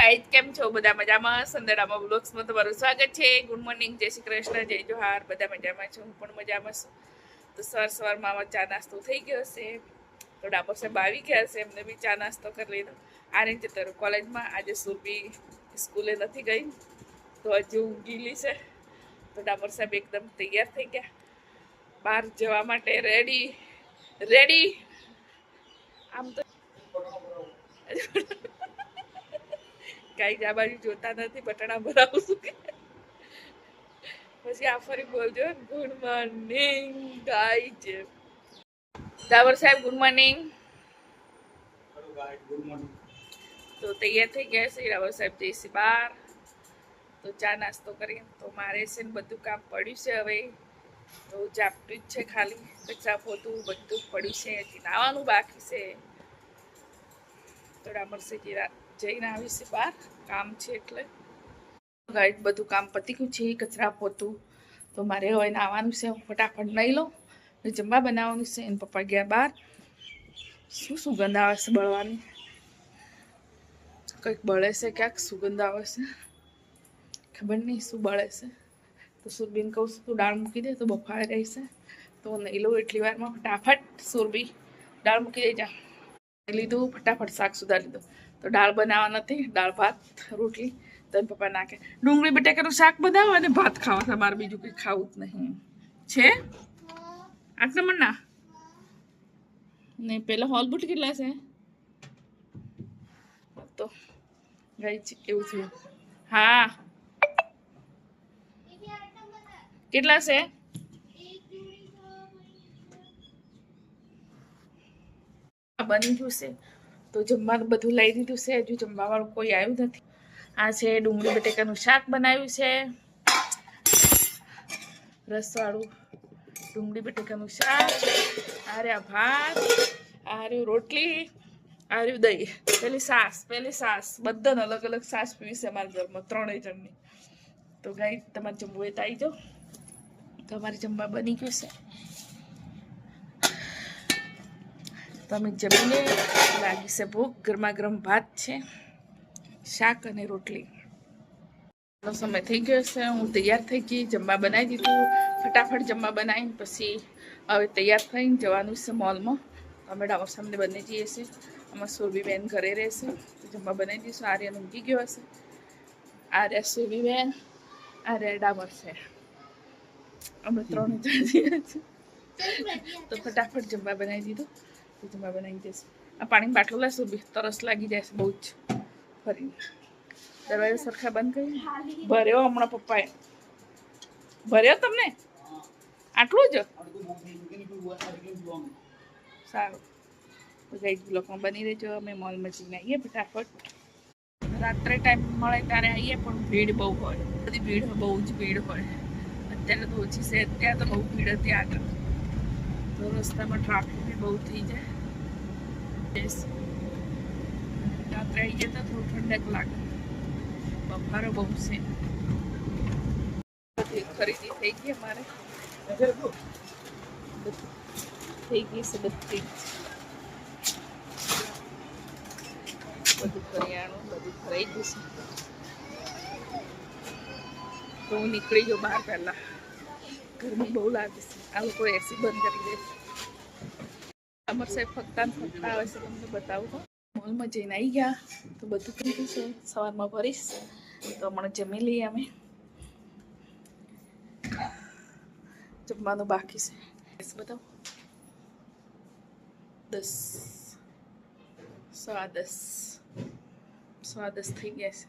guys કેમ છો બધા મજામાં સંદડામાં બ્લોગ્સમાં તમારું સ્વાગત છે ગુડ મોર્નિંગ જય શ્રી કૃષ્ણ જય જોહાર બધા મજામાં છો હું પણ મજામાં છું તો સવારમાં ચા નાસ્તો થઈ ગયો હશે તો ડાબર સાહેબ આવી ગયા હશે એમને બી ચા નાસ્તો કરી લીધો આ રીતે તો કોલેજમાં આજે સુરભી સ્કૂલે નથી ગઈ તો હજુ ગીલી છે તો ડાબર સાહેબ એકદમ તૈયાર થઈ ગયા બહાર જવા માટે રેડી રેડી આમ તો કઈ આ બાજુ જોતા નથી બટાણા ભરાવું છું કે પછી આ ફરી બોલજો ગુડ મોર્નિંગ ગાઈઝ ડાબર સાહેબ ગુડ મોર્નિંગ તો તૈયાર થઈ ગયા છે ડાબર સાહેબ જઈશે બહાર તો ચા નાસ્તો કરીએ તો મારે છે ને બધું કામ પડ્યું છે હવે તો ઝાપટું જ છે ખાલી કચરા પોતું બધું પડ્યું છે હજી નાવાનું બાકી છે તો ડાબર સાહેબ જઈને આવીશે બહાર કામ છે એટલે ગાઈડ બધું કામ પતી ગયું છે કચરા પોતું તો મારે હવે નાવાનું છે ફટાફટ નહીં લઉં જમવા બનાવવાનું છે એને પપ્પા ગયા બહાર શું સુગંધ આવે છે બળવાની કંઈક બળે છે ક્યાંક સુગંધ આવે છે ખબર નહીં શું બળે છે તો સુરબીને કહું છું તું દાળ મૂકી દે તો બફાઈ રહેશે તો નહીં લઉં એટલી વારમાં ફટાફટ સુરબી દાળ મૂકી દેજા લીધું ફટાફટ શાક સુધારી લીધું તો દાળ બનાવવા નથી દાળ ભાત રોટલી તો પપ્પા નાખે ડુંગળી બટાકાનું શાક બનાવો અને ભાત ખાવા છે મારે બીજું કંઈ ખાવું જ નહીં છે આટલા મને ના ને પેલા હોલ બુટ કેટલા છે તો ગઈ એવું થયું હા કેટલા છે બની ગયું છે તો જમવાનું બધું લઈ દીધું છે હજુ જમવા વાળું કોઈ આવ્યું નથી આ છે ડુંગળી બટેકાનું શાક બનાવ્યું છે રસવાળું ડુંગળી બટેકાનું શાક આ રહ્યા ભાત આ રહ્યું રોટલી આ રહ્યું દહીં પેલી સાસ બધાને અલગ અલગ સાસ પીવી છે અમારા ઘરમાં ત્રણેય જણની તો ગાઈ તમારે જમવું હોય તો આવી જાઓ તમારે જમવા બની ગયું છે તમે જમીને લાગી છે ભૂખ ગરમા ગરમ ભાત છે શાક અને રોટલી સમય થઈ ગયો છે હું તૈયાર થઈ ગઈ જમવા બનાવી દીધું ફટાફટ જમવા બનાવીને પછી હવે તૈયાર થઈને જવાનું છે મોલમાં અમે ડાબર સામને બંને જઈએ છીએ આમાં સુરભીબેન ઘરે રહેશે તો જમવા બનાવી દઈશું આર્યન ઊંઘી ગયો હશે આર્યા સુરભીબેન આર્યા ડાબર છે અમે ત્રણ જઈએ છીએ તો ફટાફટ જમવા બનાવી દીધું તો જમવા બનાવી દઈશું આ પાણી બાટલો લા સુરભી તરસ લાગી જાય છે બહુ જ ફરી દરવાજો સરખા બંધ કરી ભર્યો હમણાં પપ્પાએ ભર્યો તમને આટલું જ સારું તો ગઈ બ્લોકમાં બની રહેજો અમે મોલમાં જઈને આવીએ ફટાફટ રાત્રે ટાઈમ મળે ત્યારે આવીએ પણ ભીડ બહુ હોય બધી ભીડ બહુ જ ભીડ હોય અત્યારે તો ઓછી છે ત્યાં તો બહુ ભીડ હતી આગળ તો રસ્તામાં ટ્રાફિક બી બહુ થઈ જાય રાત્રે આવીએ તો થોડું ઠંડક લાગે બફારો બહુ છે બધી ખરીદી થઈ ગઈ અમારે થઈ ગઈ છે બધી બધું કરિયાણું બધું ખરાઈ ગયું છે તો હું નીકળી ગયો બહાર પહેલા ગરમી બહુ લાગે છે આ લોકો એસી બંધ કરી દે અમર સાહેબ ફક્તા આવે છે તમને બતાવું મોલમાં જઈને આવી ગયા તો બધું થઈ ગયું છે સવારમાં ભરીશ તો હમણાં જમી લઈએ અમે જમવાનું બાકી છે બતાવો 10 સવા 10 થઈ ગયા છે